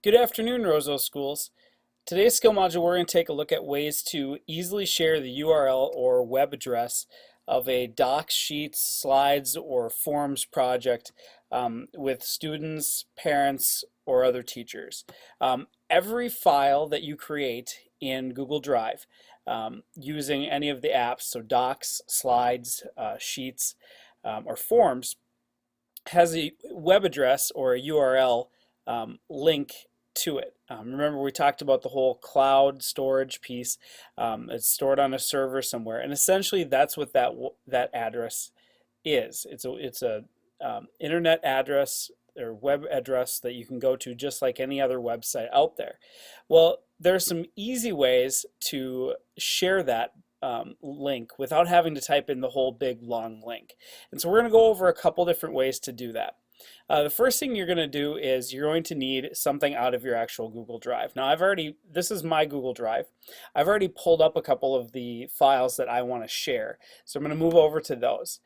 Good afternoon, Roseau Schools. Today's skill module, we're going to take a look at ways to easily share the URL or web address of a docs, sheets, slides, or forms project with students, parents, or other teachers. Every file that you create in Google Drive using any of the apps, so docs, slides, sheets, or forms, has a web address or a URL link to it. Remember, we talked about the whole cloud storage piece. It's stored on a server somewhere, and essentially that's what that address is. It's a internet address or web address that you can go to just like any other website out there. Well, there are some easy ways to share that link without having to type in the whole big long link. And so we're going to go over a couple different ways to do that. The first thing you're going to do is you're going to need something out of your actual Google Drive. Now this is my Google Drive. I've already pulled up a couple of the files that I want to share. So I'm going to move over to those.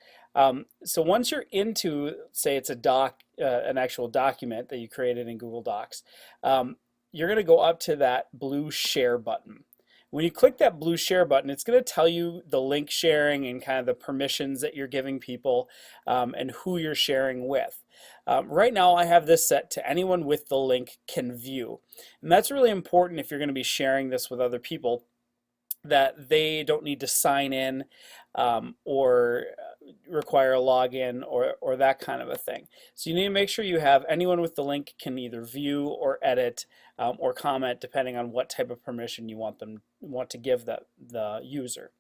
So once you're into, say it's an actual document that you created in Google Docs, you're going to go up to that blue share button. When you click that blue share button, it's going to tell you the link sharing and kind of the permissions that you're giving people and who you're sharing with. Right now I have this set to anyone with the link can view. And that's really important if you're going to be sharing this with other people, that they don't need to sign in or require a login or that kind of a thing. So you need to make sure you have anyone with the link can either view or edit or comment depending on what type of permission you want to give the user.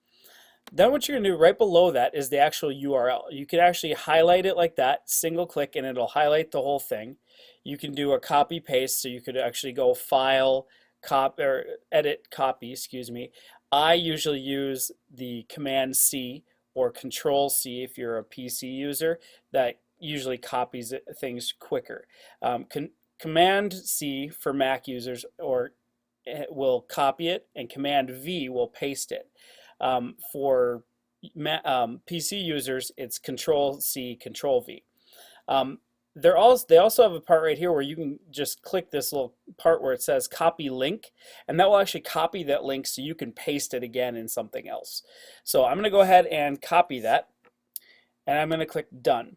Then what you're going to do right below that is the actual URL. You could actually highlight it like that, single click, and it'll highlight the whole thing. You can do a copy paste, so you could actually go file, copy, or edit copy, excuse me. I usually use the Command C or Control C if you're a PC user. That usually copies things quicker. Command C for Mac users will copy it, and Command V will paste it. For PC users, it's Control C, Control V. They also have a part right here where you can just click this little part where it says copy link, and that will actually copy that link so you can paste it again in something else. So I'm going to go ahead and copy that, and I'm going to click done.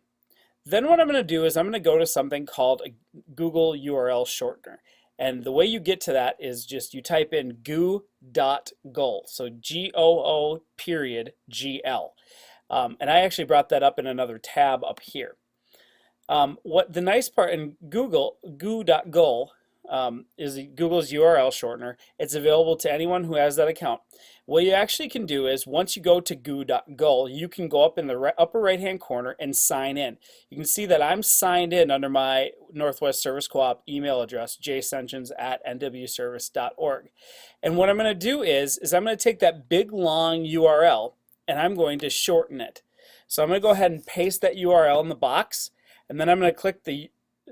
Then what I'm going to do is I'm going to go to something called a Google URL shortener. And the way you get to that is just you type in goo.gl, so GOO period GL. And I actually brought that up in another tab up here. What the nice part in goo.gl is Google's URL shortener. It's available to anyone who has that account. What you actually can do is once you go to goo.gl, you can go up in the upper right hand corner and sign in. You can see that I'm signed in under my Northwest Service Co-op email address, jseuntjens@nwservice.org. And what I'm going to do is I'm going to take that big long URL and I'm going to shorten it. So I'm going to go ahead and paste that URL in the box, and then I'm going to click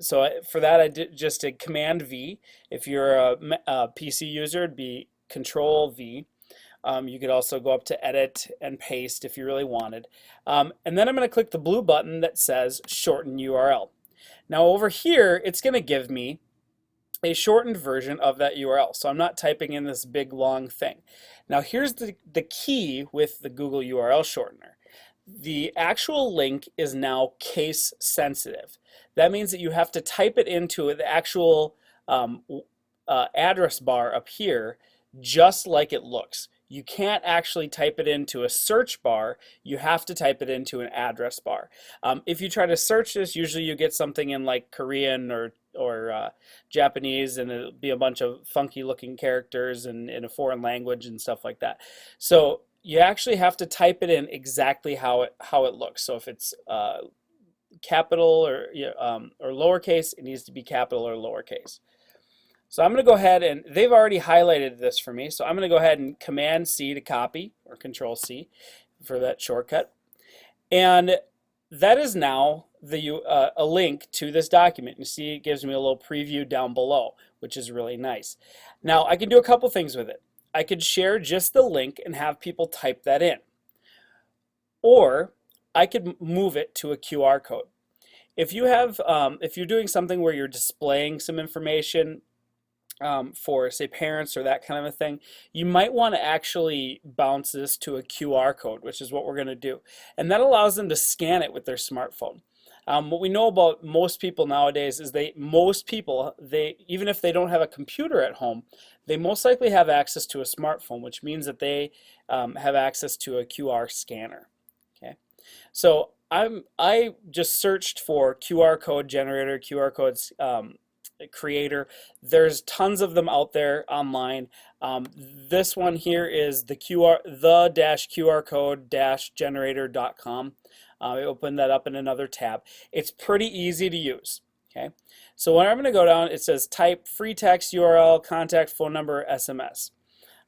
so for that I just did Command V. If you're a PC user, it'd be Control V. You could also go up to edit and paste if you really wanted. And then I'm going to click the blue button that says shorten URL. Now over here, it's going to give me a shortened version of that URL. So I'm not typing in this big long thing. Now here's the key with the Google URL shortener. The actual link is now case sensitive. That means that you have to type it into the actual address bar up here just like it looks. You can't actually type it into a search bar. You have to type it into an address bar. If you try to search this, usually you get something in like Korean or Japanese, and it'll be a bunch of funky looking characters and in a foreign language and stuff like that. So you actually have to type it in exactly how it looks. So if it's capital or lowercase, it needs to be capital or lowercase. So I'm going to go ahead, and they've already highlighted this for me, so I'm going to go ahead and Command C to copy, or Control C for that shortcut. And that is now a link to this document. You see it gives me a little preview down below, which is really nice. Now I can do a couple things with it. I could share just the link and have people type that in. Or I could move it to a QR code. If you're doing something where you're displaying some information, for say parents or that kind of a thing, you might want to actually bounce this to a QR code, which is what we're going to do. And that allows them to scan it with their smartphone. What we know about most people nowadays is they even if they don't have a computer at home, they most likely have access to a smartphone, which means that they have access to a QR scanner. Okay, so I just searched for QR code generator, QR codes creator. There's tons of them out there online. This one here is the QR code generator.com. I opened that up in another tab. It's pretty easy to use. Okay, so when I'm going to go down, it says type free text URL, contact phone number, SMS.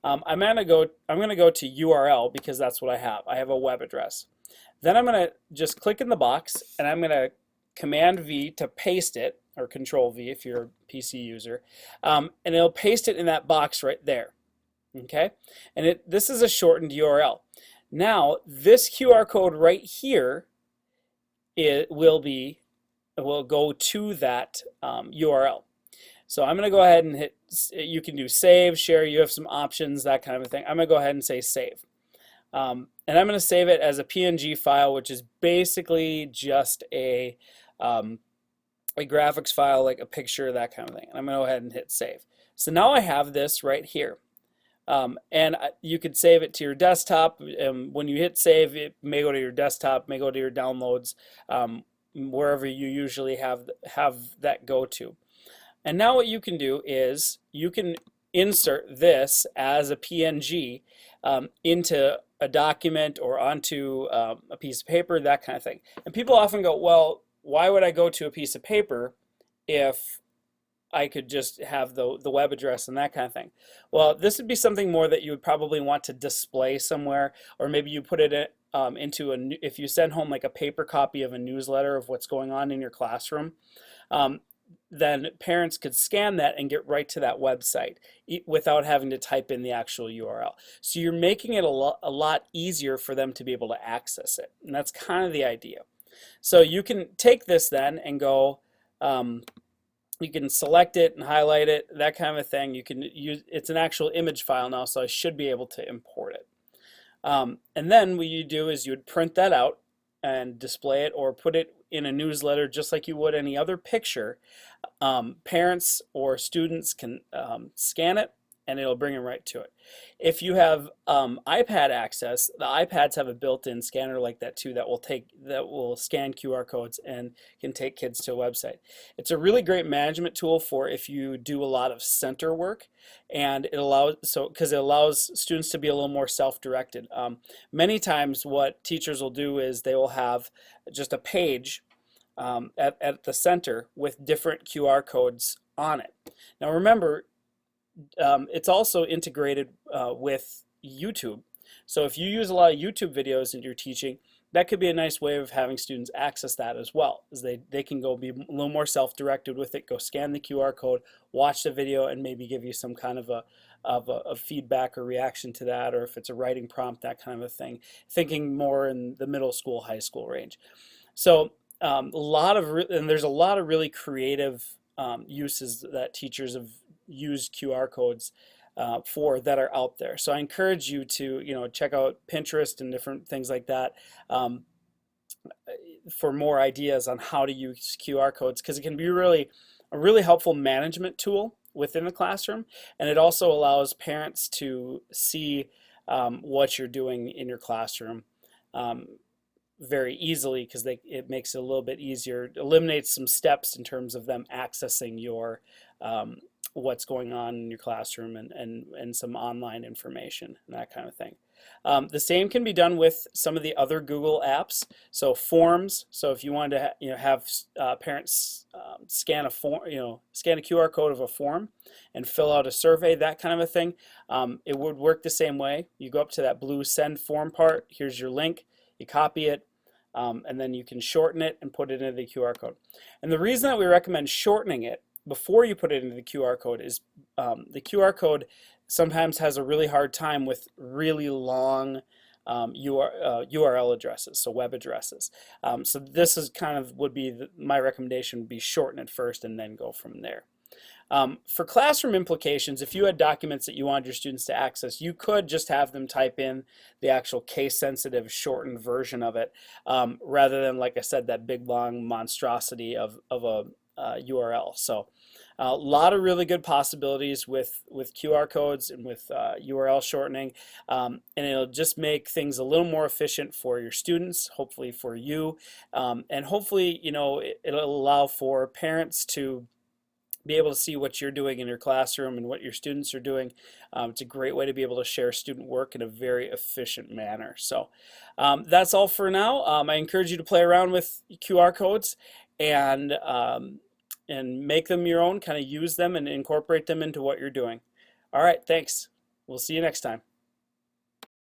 I'm going to go to URL because that's what I have. I have a web address. Then I'm going to just click in the box and I'm going to Command V to paste it, or Control V if you're a PC user, and it'll paste it in that box right there. Okay, and this is a shortened URL. Now this QR code right here will go to that URL. So I'm going to go ahead and hit. You can do save, share. You have some options, that kind of a thing. I'm going to go ahead and say save. And I'm going to save it as a PNG file, which is basically just a graphics file, like a picture, that kind of thing. And I'm going to go ahead and hit save. So now I have this right here. And you could save it to your desktop. When you hit save, it may go to your desktop, may go to your downloads, wherever you usually have that go to. And now what you can do is you can insert this as a PNG into a document or onto a piece of paper, that kind of thing. And people often go, well, why would I go to a piece of paper if I could just have the web address and that kind of thing? Well, this would be something more that you would probably want to display somewhere, or maybe you put it into if you send home like a paper copy of a newsletter of what's going on in your classroom, then parents could scan that and get right to that website without having to type in the actual URL. So you're making it a lot easier for them to be able to access it, and that's kind of the idea. So you can take this then and go, you can select it and highlight it, that kind of a thing. You can use, it's an actual image file now, so I should be able to import it. And then what you do is you would print that out and display it, or put it in a newsletter just like you would any other picture. Parents or students can scan it and it'll bring them right to it. If you have iPad access, the iPads have a built-in scanner like that too that will scan QR codes and can take kids to a website. It's a really great management tool for if you do a lot of center work, and because it allows students to be a little more self-directed. Many times what teachers will do is they will have just a page at the center with different QR codes on it. Now remember, it's also integrated with YouTube. So if you use a lot of YouTube videos in your teaching, that could be a nice way of having students access that as well, as they can go be a little more self-directed with it, go scan the QR code, watch the video, and maybe give you some kind of a feedback or reaction to that, or if it's a writing prompt, that kind of a thing, thinking more in the middle school, high school range. So and there's a lot of really creative uses that teachers have used QR codes for that are out there. So I encourage you to check out Pinterest and different things like that for more ideas on how to use QR codes, because it can be a really helpful management tool within the classroom, and it also allows parents to see what you're doing in your classroom very easily, because it makes it a little bit easier, eliminates some steps in terms of them accessing your what's going on in your classroom and some online information and that kind of thing. The same can be done with some of the other Google apps. So forms. So if you wanted to have parents scan a QR code of a form and fill out a survey, that kind of a thing, it would work the same way. You go up to that blue send form part. Here's your link. You copy it. And then you can shorten it and put it into the QR code. And the reason that we recommend shortening it before you put it into the QR code is the QR code sometimes has a really hard time with really long URL addresses, so web addresses. So this is would be my recommendation would be shorten it first and then go from there. For classroom implications, if you had documents that you wanted your students to access, you could just have them type in the actual case-sensitive shortened version of it, rather than, like I said, that big long monstrosity of a URL. So a lot of really good possibilities with QR codes and with URL shortening, and it'll just make things a little more efficient for your students, hopefully for you, and hopefully, it'll allow for parents to be able to see what you're doing in your classroom and what your students are doing. It's a great way to be able to share student work in a very efficient manner. So that's all for now. I encourage you to play around with QR codes and make them your own, kind of use them and incorporate them into what you're doing. All right, thanks. We'll see you next time.